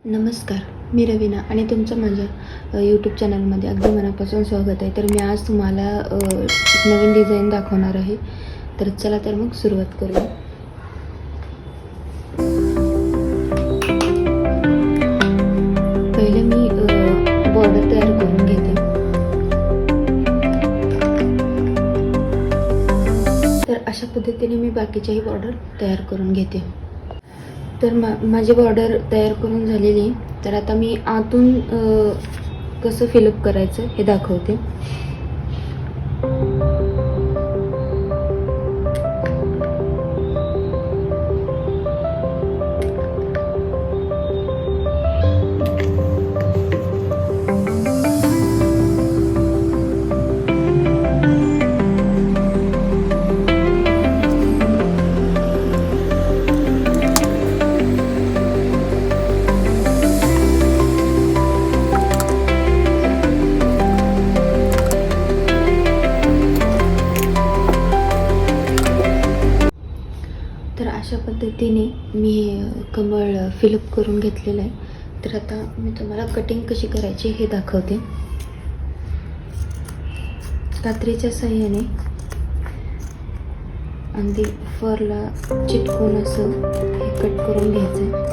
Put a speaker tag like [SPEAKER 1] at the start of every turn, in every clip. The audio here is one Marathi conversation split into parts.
[SPEAKER 1] नमस्कार, मी रवीना आणि तुमचं माझ्या यूट्यूब चॅनलमध्ये अगदी मनापासून स्वागत आहे. तर मी आज तुम्हाला एक नवीन डिझाईन दाखवणार आहे. तर चला तर मग सुरुवात करूया. पहिले मी बॉर्डर तयार करून घेते. तर अशा पद्धतीने मी बाकीच्याही बॉर्डर तयार करून घेते. तर माझी बॉर्डर तयार करून झालेली आहे. तर आता मी आतून कसं फिलअप करायचं हे दाखवते. तर अशा पद्धतीने मी कमळ फिलअप करून घेतलेलं आहे. तर आता मी तुम्हाला कटिंग कशी करायची हे दाखवते. कात्रीच्या साहाय्याने अगदी फरला चिटकून असं हे कट करून घ्यायचं.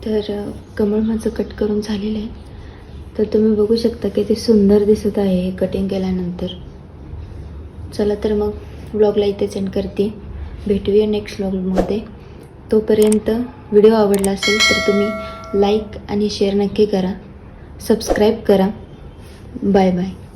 [SPEAKER 1] तर कमळ माझं कट करून झालेलं आहे. तर तुम्ही बघू शकता की ते सुंदर दिसत आहे हे कटिंग केल्यानंतर. चला तर मग व्लॉगला इथे सेंड करते. भेटूया नेक्स्ट व्लॉगमध्ये. तोपर्यंत व्हिडिओ आवडला असेल तर तुम्ही लाईक आणि शेअर नक्की करा. सबस्क्राईब करा. Bye bye.